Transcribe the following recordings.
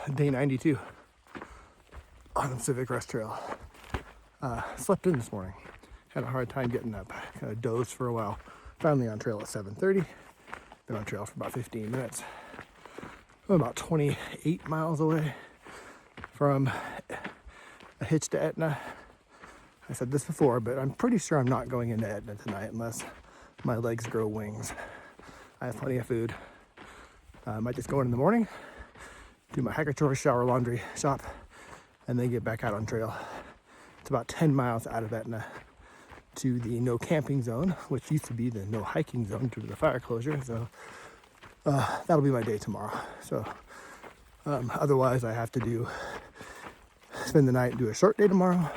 day 92 on the Pacific Crest Trail. Slept in this morning. Had a hard time getting up. Kind of dozed for a while. Finally on trail at 7:30. Been on trail for about 15 minutes. I'm about 28 miles away from a hitch to Etna. I said this before, but I'm pretty sure I'm not going into Etna tonight unless my legs grow wings. I have plenty of food. I might just go in the morning, do my hiker chores, shower, laundry, shop, and then get back out on trail. It's about 10 miles out of Etna to the no camping zone, which used to be the no hiking zone due to the fire closure. So that'll be my day tomorrow. So otherwise I have to spend the night and do a short day tomorrow,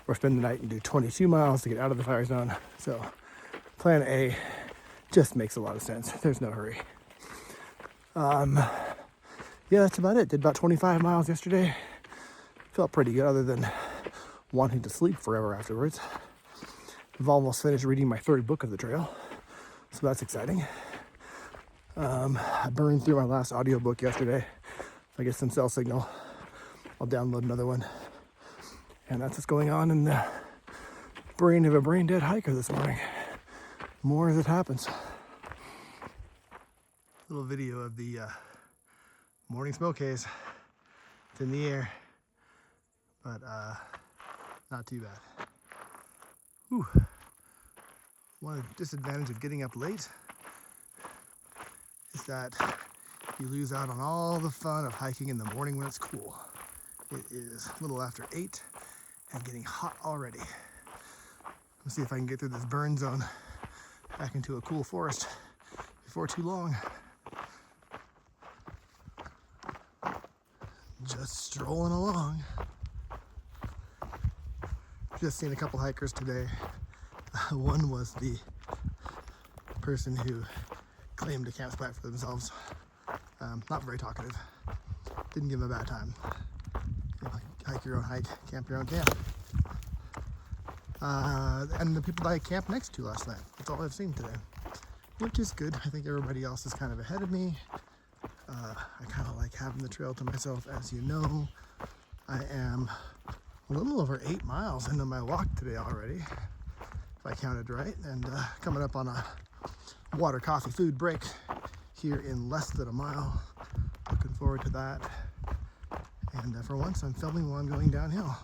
or spend the night and do 22 miles to get out of the fire zone. So plan A just makes a lot of sense. There's no hurry. Yeah, that's about it. Did about 25 miles yesterday. Felt pretty good other than wanting to sleep forever afterwards. I've almost finished reading my third book of the trail, so that's exciting. I burned through my last audiobook yesterday. If I get some cell signal, I'll download another one. And that's what's going on in the brain of a brain-dead hiker this morning. More as it happens. Little video of the morning smoke haze. It's in the air, but not too bad. Whew. One disadvantage of getting up late is that you lose out on all the fun of hiking in the morning when it's cool. It is a little after 8 and getting hot already. Let's see if I can get through this burn zone back into a cool forest before too long. Just strolling along. Just seen a couple hikers today. One was the person who claimed a camp spot for themselves. Not very talkative. Didn't give him a bad time. You know, hike your own hike, camp your own camp. And the people that I camped next to last night. That's all I've seen today, which is good. I think everybody else is kind of ahead of me. I kind of like having the trail to myself. As you know, I am a little over 8 miles into my walk today already, if I counted right, and coming up on a water, coffee, food break here in less than a mile. Looking forward to that. And for once, I'm filming while I'm going downhill,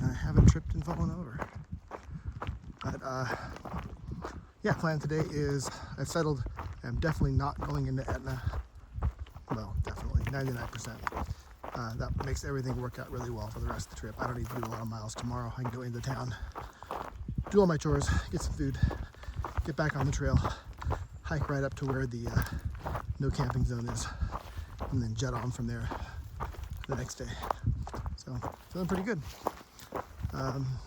and I haven't tripped and fallen over. But yeah, plan today is I've settled. I'm definitely not going into Etna. Well, definitely 99%. That makes everything work out really well for the rest of the trip. I don't need to do a lot of miles tomorrow. I can go into town, do all my chores, get some food, get back on the trail, hike right up to where the no camping zone is, and then jet on from there the next day. So feeling pretty good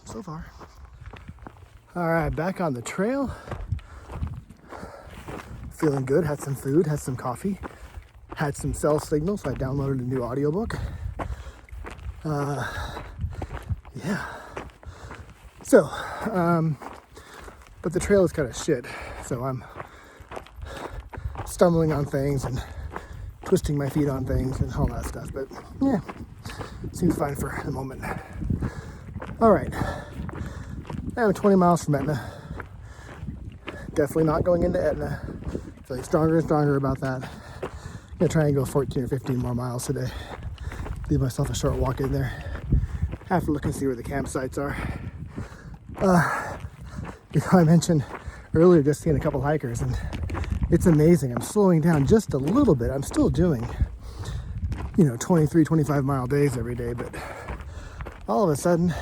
so far. All right, back on the trail. Feeling good. Had some food, had some coffee, had some cell signal, so I downloaded a new audiobook. Yeah. So, but the trail is kind of shit, so I'm stumbling on things and twisting my feet on things and all that stuff, but yeah, seems fine for the moment. All right, I'm 20 miles from Etna. Definitely not going into Etna. Feeling stronger and stronger about that. I'm gonna try and go 14 or 15 more miles today. Leave myself a short walk in there. Have to look and see where the campsites are. You know, I mentioned earlier just seeing a couple hikers, and it's amazing. I'm slowing down just a little bit. I'm still doing, 23, 25 mile days every day, but all of a sudden,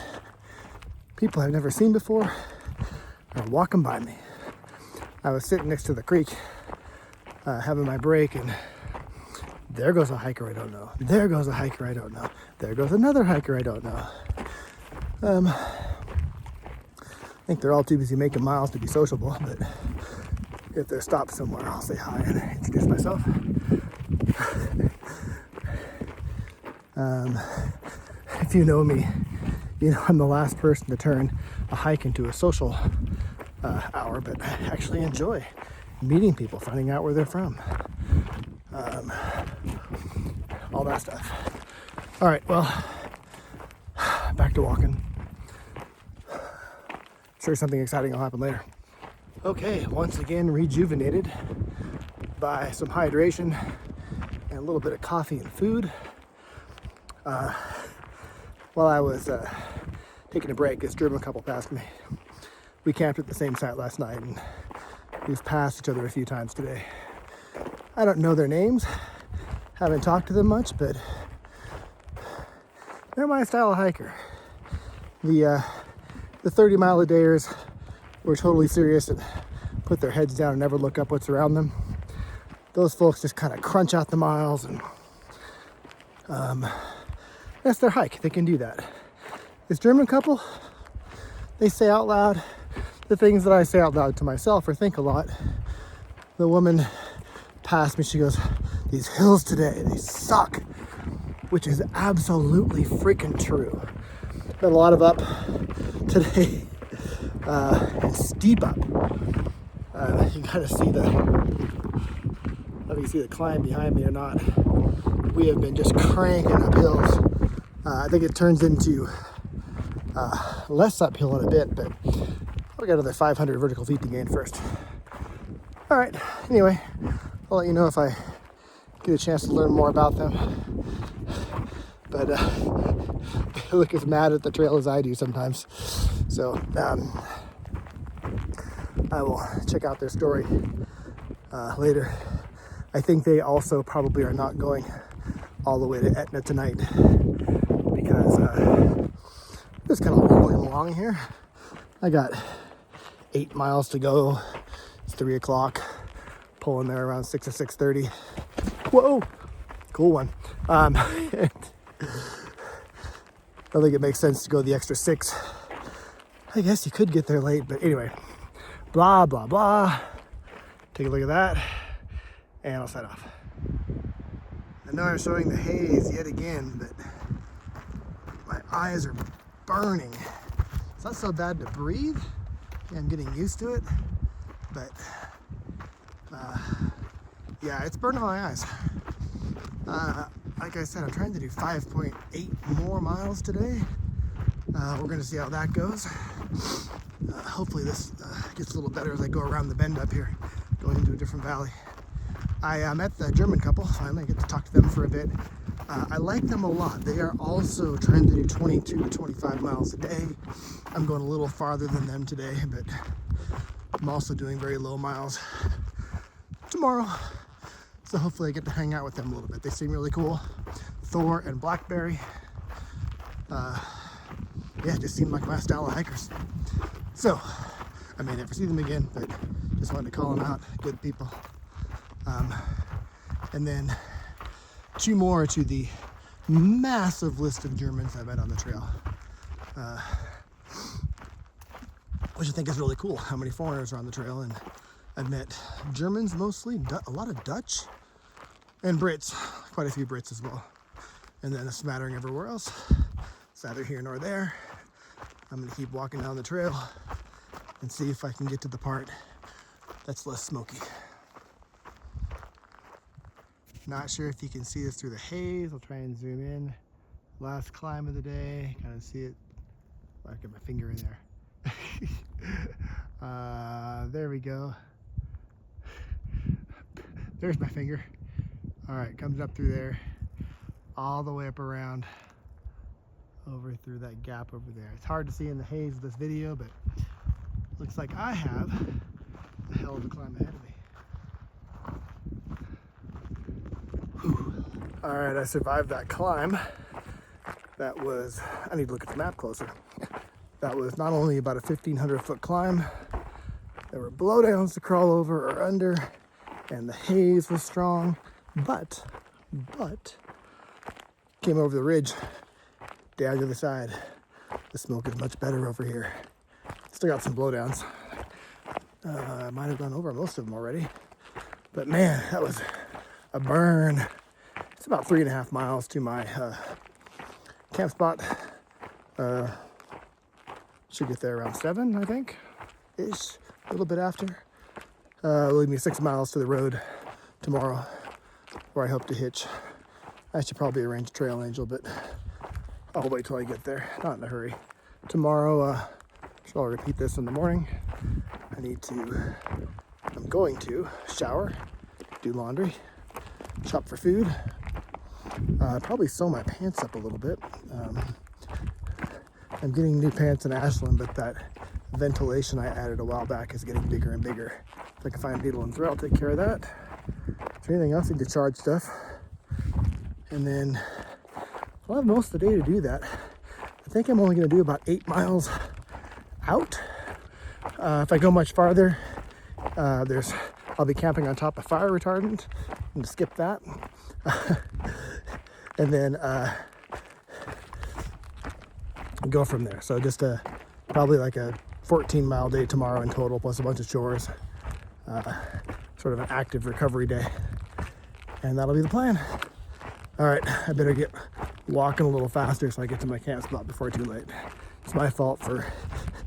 people I've never seen before are walking by me. I was sitting next to the creek, having my break, and there goes a hiker I don't know. There goes a hiker I don't know. There goes another hiker I don't know. I think they're all too busy making miles to be sociable, but if they're stopped somewhere, I'll say hi and introduce myself. If you know me, you know I'm the last person to turn a hike into a social hour, but I actually enjoy meeting people, finding out where they're from. All that stuff. All right, well, back to walking. Sure something exciting will happen later. Okay, once again rejuvenated by some hydration and a little bit of coffee and food. While I was taking a break, this German couple passed me. We camped at the same site last night and we've passed each other a few times today. I don't know their names, haven't talked to them much, but they're my style of hiker. The 30-mile-a-dayers were totally serious and put their heads down and never look up what's around them. Those folks just kind of crunch out the miles, and that's their hike. They can do that. This German couple, they say out loud the things that I say out loud to myself or think a lot. The woman passed me, she goes, "These hills today, they suck," which is absolutely freaking true. Got a lot of up today, and steep up. You gotta see I don't know if you see the climb behind me or not. We have been just cranking up hills. I think it turns into less uphill in a bit, but we got another 500 vertical feet to gain first. All right, anyway, I'll let you know if I get a chance to learn more about them. But they look as mad at the trail as I do sometimes. So I will check out their story later. I think they also probably are not going all the way to Etna tonight because it's kind of rolling along here. I got 8 miles to go. It's 3 o'clock. Pulling there around 6 or 6:30. Whoa, cool one. I don't think it makes sense to go the extra 6. I guess you could get there late, but anyway, blah, blah, blah. Take a look at that, and I'll set off. I know I'm showing the haze yet again, but my eyes are burning. It's not so bad to breathe. I'm getting used to it, but yeah, it's burning my eyes. Like I said, I'm trying to do 5.8 more miles today. We're gonna see how that goes. Hopefully this gets a little better as I go around the bend up here, going into a different valley. I met the German couple, finally. I get to talk to them for a bit. I like them a lot. They are also trying to do 22 to 25 miles a day. I'm going a little farther than them today, but I'm also doing very low miles tomorrow. So hopefully I get to hang out with them a little bit. They seem really cool. Thor and Blackberry. Yeah, just seem like my style of hikers. So, I may never see them again, but just wanted to call them out. Good people. And then 2 more to the massive list of Germans I met on the trail. Which I think is really cool, how many foreigners are on the trail. And I've met Germans mostly, a lot of Dutch, and Brits, quite a few Brits as well. And then a smattering everywhere else. It's neither here nor there. I'm gonna keep walking down the trail and see if I can get to the part that's less smoky. Not sure if you can see this through the haze. I'll try and zoom in. Last climb of the day, kind of see it. I'll get my finger in there. There we go. There's my finger. All right, comes up through there, all the way up around, over through that gap over there. It's hard to see in the haze of this video, but looks like I have a hell of a climb ahead of me. Whew. All right, I survived that climb. That was, I need to look at the map closer. That was not only about a 1,500-foot climb, there were blowdowns to crawl over or under, and the haze was strong, but came over the ridge, down to the side. The smoke is much better over here. Still got some blowdowns. I might have gone over most of them already, but man, that was a burn. It's about 3.5 miles to my camp spot. Should get there around 7, I think, ish, a little bit after. Leave me 6 miles to the road tomorrow, where I hope to hitch I should probably arrange a trail angel, but I'll wait till I get there. Not in a hurry. Tomorrow, so I'll repeat this in the morning. I'm going to shower, do laundry, shop for food, probably sew my pants up a little bit. I'm getting new pants in Ashland, but that ventilation I added a while back is getting bigger and bigger. If I can find a needle and thread, I'll take care of that. Is there anything else? I need to charge stuff. And then I'll have most of the day to do that. I think I'm only going to do about 8 miles out. If I go much farther, I'll be camping on top of fire retardant. I'm going to skip that. And then go from there. So just probably like a 14-mile day tomorrow in total, plus a bunch of chores. Sort of an active recovery day. And that'll be the plan. All right, I better get walking a little faster so I get to my camp spot before too late. It's my fault for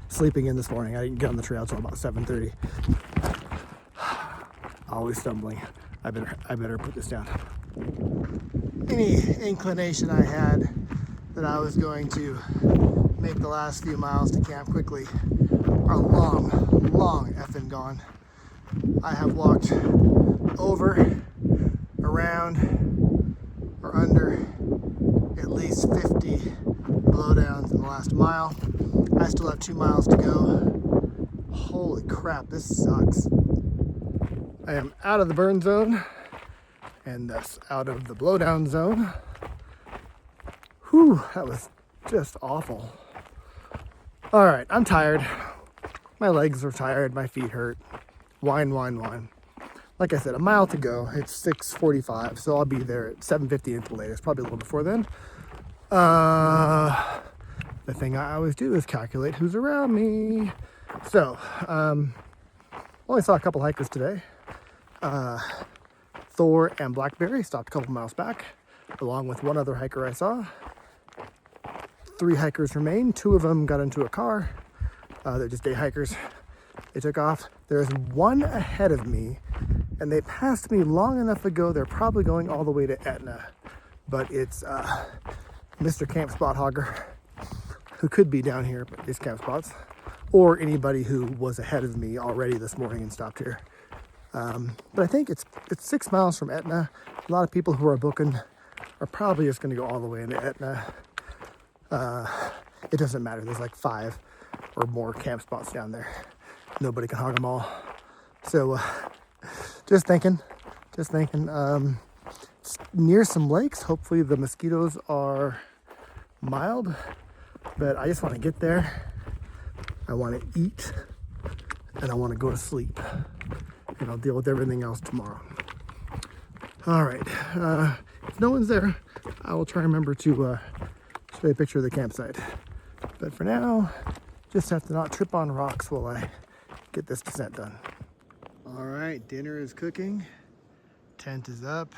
sleeping in this morning. I didn't get on the trail until about 7:30. Always stumbling. I better put this down. Any inclination I had that I was going to make the last few miles to camp quickly are long effing gone. I have walked over, around, or under at least 50 blowdowns in the last mile. I still have 2 miles to go. Holy crap, this sucks. I am out of the burn zone and thus out of the blowdown zone. Whew, that was just awful. All right, I'm tired. My legs are tired, my feet hurt. Whine. Like I said, a mile to go. It's 6:45, so I'll be there at 7:50 at the latest, probably a little before then. The thing I always do is calculate who's around me. So, only saw a couple hikers today. Thor and Blackberry stopped a couple miles back, along with one other hiker I saw. 3 hikers remain. 2 of them got into a car. They're just day hikers. They took off. There's one ahead of me, and they passed me long enough ago. They're probably going all the way to Etna, but it's Mr. Camp Spot Hogger, who could be down here at these camp spots, or anybody who was ahead of me already this morning and stopped here. But I think it's 6 miles from Etna. A lot of people who are booking are probably just going to go all the way into Etna. It doesn't matter. There's like 5 or more camp spots down there. Nobody can hog them all. So just thinking. It's near some lakes. Hopefully the mosquitoes are mild. But I just want to get there. I want to eat. And I want to go to sleep. And I'll deal with everything else tomorrow. All right. If no one's there, I will try and remember to show you a picture of the campsite. But for now, just have to not trip on rocks while I get this descent done. All right, dinner is cooking. Tent is up.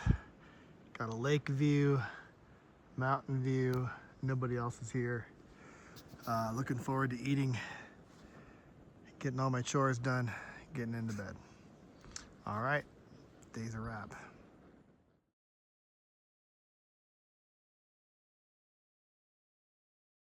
Got a lake view, mountain view. Nobody else is here. Looking forward to eating, getting all my chores done, getting into bed. All right, day's a wrap.